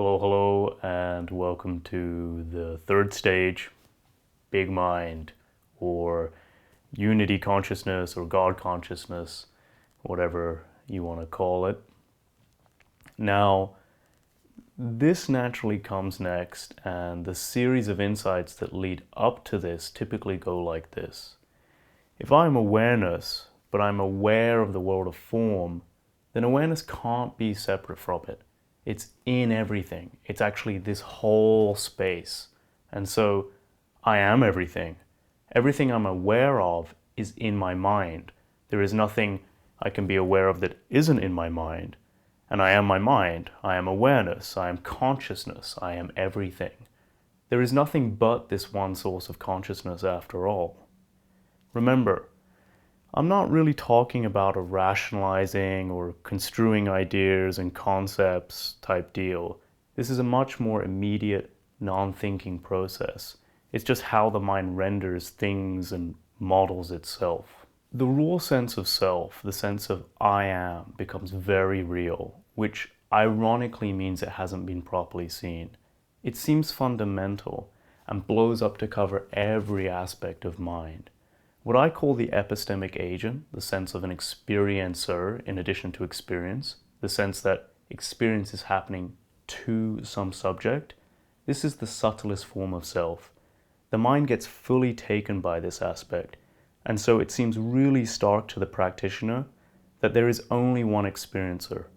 Hello, and welcome to the third stage, Big Mind, or Unity Consciousness, or God Consciousness, whatever you want to call it. Now, this naturally comes next, and the series of insights that lead up to this typically go like this. If I'm awareness, but I'm aware of the world of form, then awareness can't be separate from it. It's in everything. It's actually this whole space. And so I am everything. Everything I'm aware of is in my mind. There is nothing I can be aware of that isn't in my mind. And I am my mind. I am awareness. I am consciousness. I am everything. There is nothing but this one source of consciousness after all. Remember, I'm not really talking about a rationalizing or construing ideas and concepts type deal. This is a much more immediate, non-thinking process. It's just how the mind renders things and models itself. The raw sense of self, the sense of I am, becomes very real, which ironically means it hasn't been properly seen. It seems fundamental and blows up to cover every aspect of mind. What I call the epistemic agent, the sense of an experiencer in addition to experience, the sense that experience is happening to some subject, this is the subtlest form of self. The mind gets fully taken by this aspect, and so it seems really stark to the practitioner that there is only one experiencer,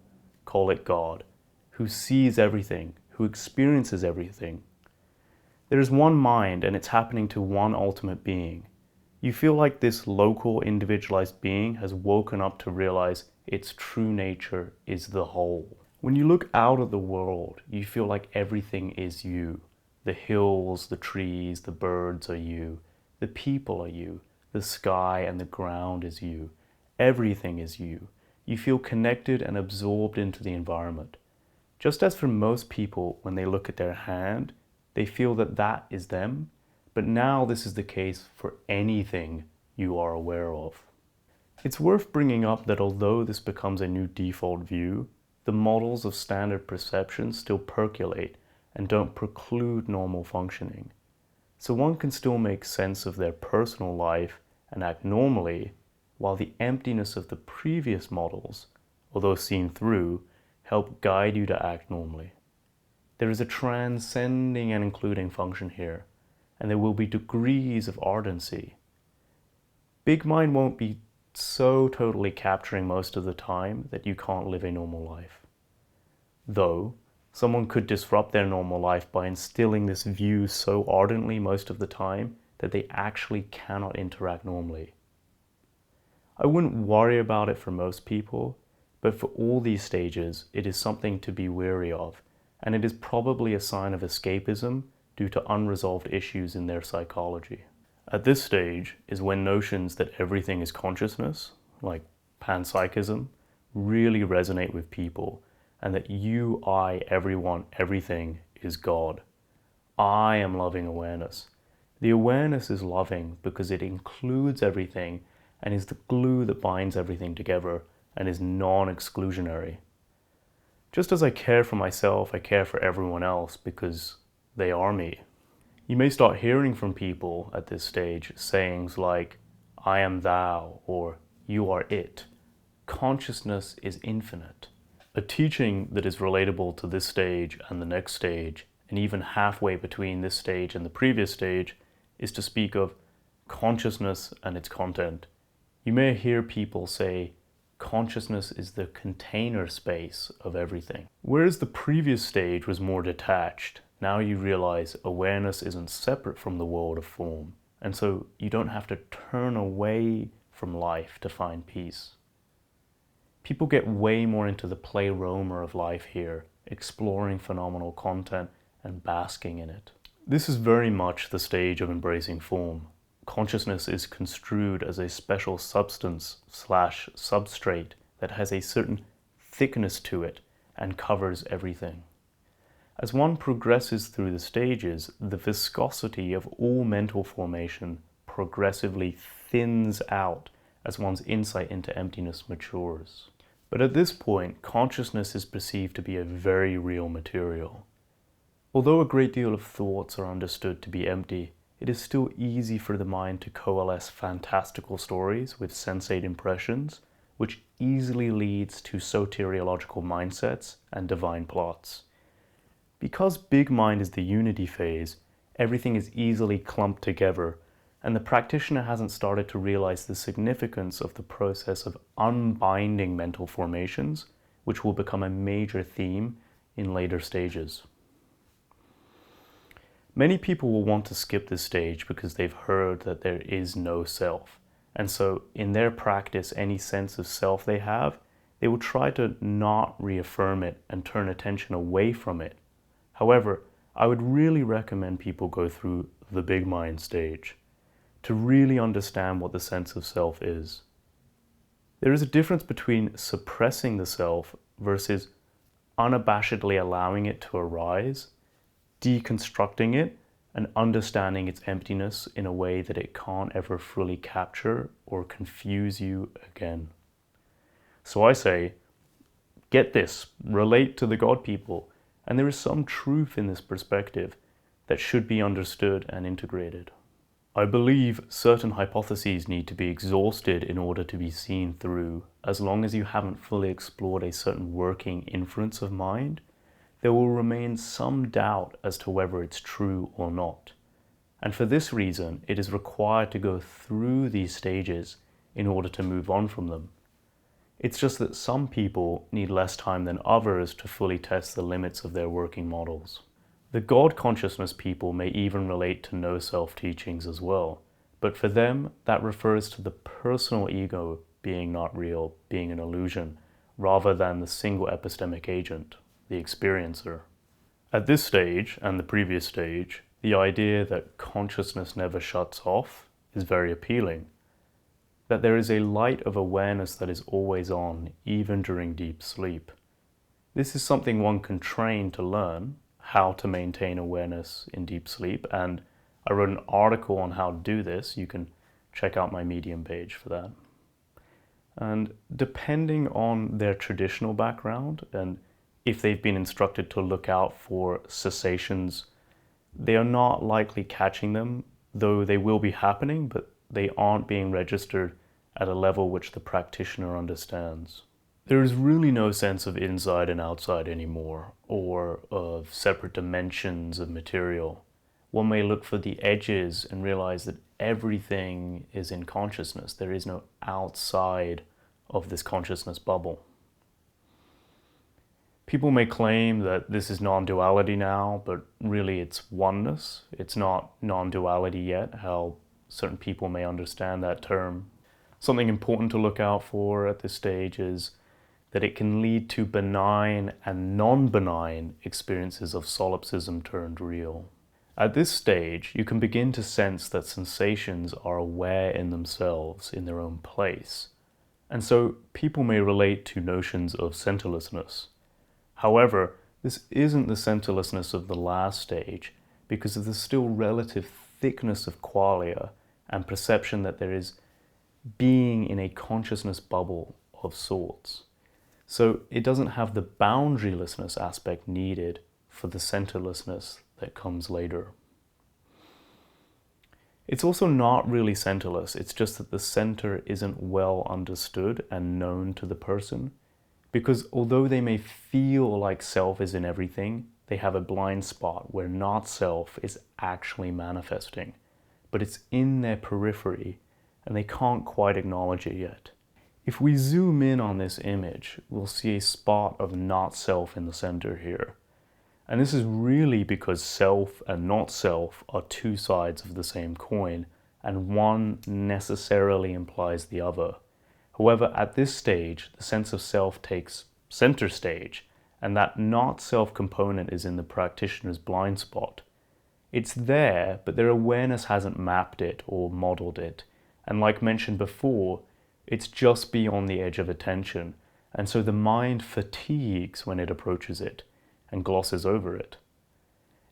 call it God, who sees everything, who experiences everything. There is one mind, and it's happening to one ultimate being. You feel like this local, individualized being has woken up to realize its true nature is the whole. When you look out at the world, you feel like everything is you. The hills, the trees, the birds are you. The people are you. The sky and the ground is you. Everything is you. You feel connected and absorbed into the environment. Just as for most people, when they look at their hand, they feel that that is them. But now this is the case for anything you are aware of. It's worth bringing up that although this becomes a new default view, the models of standard perception still percolate and don't preclude normal functioning. So one can still make sense of their personal life and act normally, while the emptiness of the previous models, although seen through, help guide you to act normally. There is a transcending and including function here, and there will be degrees of ardency. Big mind won't be so totally capturing most of the time that you can't live a normal life. Though, someone could disrupt their normal life by instilling this view so ardently most of the time that they actually cannot interact normally. I wouldn't worry about it for most people, but for all these stages, it is something to be wary of, and it is probably a sign of escapism due to unresolved issues in their psychology. At this stage is when notions that everything is consciousness, like panpsychism, really resonate with people, and that you, I, everyone, everything is God. I am loving awareness. The awareness is loving because it includes everything and is the glue that binds everything together and is non-exclusionary. Just as I care for myself, I care for everyone else because they are me. You may start hearing from people at this stage sayings like, I am thou, or you are it. Consciousness is infinite. A teaching that is relatable to this stage and the next stage, and even halfway between this stage and the previous stage, is to speak of consciousness and its content. You may hear people say, consciousness is the container space of everything. Whereas the previous stage was more detached, now you realize awareness isn't separate from the world of form, and so you don't have to turn away from life to find peace. People get way more into the play-roamer of life here, exploring phenomenal content and basking in it. This is very much the stage of embracing form. Consciousness is construed as a special substance/substrate that has a certain thickness to it and covers everything. As one progresses through the stages, the viscosity of all mental formation progressively thins out as one's insight into emptiness matures. But at this point, consciousness is perceived to be a very real material. Although a great deal of thoughts are understood to be empty, it is still easy for the mind to coalesce fantastical stories with sensate impressions, which easily leads to soteriological mindsets and divine plots. Because big mind is the unity phase, everything is easily clumped together, and the practitioner hasn't started to realize the significance of the process of unbinding mental formations, which will become a major theme in later stages. Many people will want to skip this stage because they've heard that there is no self. And so in their practice, any sense of self they have, they will try to not reaffirm it and turn attention away from it. However, I would really recommend people go through the big mind stage to really understand what the sense of self is. There is a difference between suppressing the self versus unabashedly allowing it to arise, deconstructing it, and understanding its emptiness in a way that it can't ever fully capture or confuse you again. So I say, get this, relate to the God people, and there is some truth in this perspective that should be understood and integrated. I believe certain hypotheses need to be exhausted in order to be seen through. As long as you haven't fully explored a certain working inference of mind, there will remain some doubt as to whether it's true or not. And for this reason, it is required to go through these stages in order to move on from them. It's just that some people need less time than others to fully test the limits of their working models. The God consciousness people may even relate to no-self teachings as well, but for them, that refers to the personal ego being not real, being an illusion, rather than the single epistemic agent, the experiencer. At this stage, and the previous stage, the idea that consciousness never shuts off is very appealing. That there is a light of awareness that is always on, even during deep sleep. This is something one can train to learn, how to maintain awareness in deep sleep, and I wrote an article on how to do this. You can check out my Medium page for that. And depending on their traditional background, and if they've been instructed to look out for cessations, they are not likely catching them, though they will be happening, but they aren't being registered at a level which the practitioner understands. There is really no sense of inside and outside anymore, or of separate dimensions of material. One may look for the edges and realize that everything is in consciousness. There is no outside of this consciousness bubble. People may claim that this is non-duality now, but really it's oneness. It's not non-duality yet, how certain people may understand that term. Something important to look out for at this stage is that it can lead to benign and non-benign experiences of solipsism turned real. At this stage, you can begin to sense that sensations are aware in themselves, in their own place. And so people may relate to notions of centerlessness. However, this isn't the centerlessness of the last stage because of the still relative thickness of qualia and perception that there is being in a consciousness bubble of sorts. So it doesn't have the boundarylessness aspect needed for the centerlessness that comes later. It's also not really centerless, it's just that the center isn't well understood and known to the person, because although they may feel like self is in everything, they have a blind spot where not self is actually manifesting, but it's in their periphery and they can't quite acknowledge it yet. If we zoom in on this image, we'll see a spot of not self in the center here. And this is really because self and not self are two sides of the same coin, and one necessarily implies the other. However, at this stage, the sense of self takes center stage, and that not self component is in the practitioner's blind spot. It's there, but their awareness hasn't mapped it or modeled it. And like mentioned before, it's just beyond the edge of attention, and so the mind fatigues when it approaches it and glosses over it.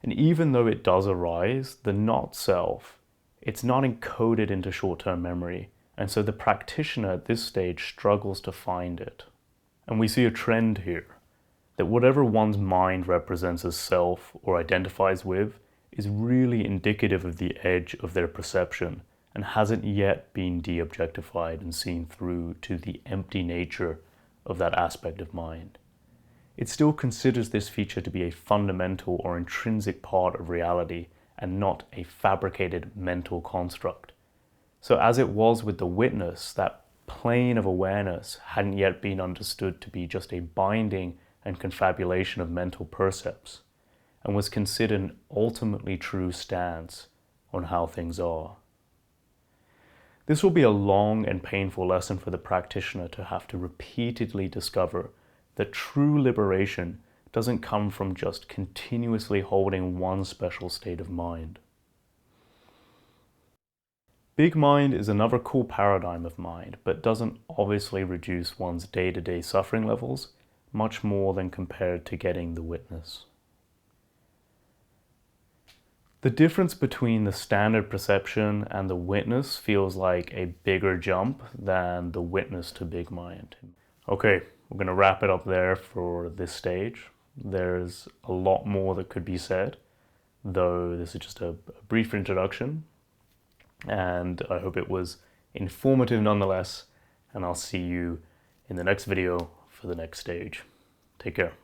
And even though it does arise, the not self, it's not encoded into short-term memory, and so the practitioner at this stage struggles to find it. And we see a trend here. that whatever one's mind represents as self or identifies with is really indicative of the edge of their perception and hasn't yet been de-objectified and seen through to the empty nature of that aspect of mind. It still considers this feature to be a fundamental or intrinsic part of reality and not a fabricated mental construct. So as it was with the witness, that plane of awareness hadn't yet been understood to be just a binding and confabulation of mental percepts, and was considered an ultimately true stance on how things are. This will be a long and painful lesson for the practitioner to have to repeatedly discover that true liberation doesn't come from just continuously holding one special state of mind. Big mind is another cool paradigm of mind, but doesn't obviously reduce one's day-to-day suffering levels much more than compared to getting the witness. The difference between the standard perception and the witness feels like a bigger jump than the witness to big mind. Okay, we're going to wrap it up there for this stage. There's a lot more that could be said, though this is just a brief introduction, and I hope it was informative nonetheless, and I'll see you in the next video for the next stage. Take care.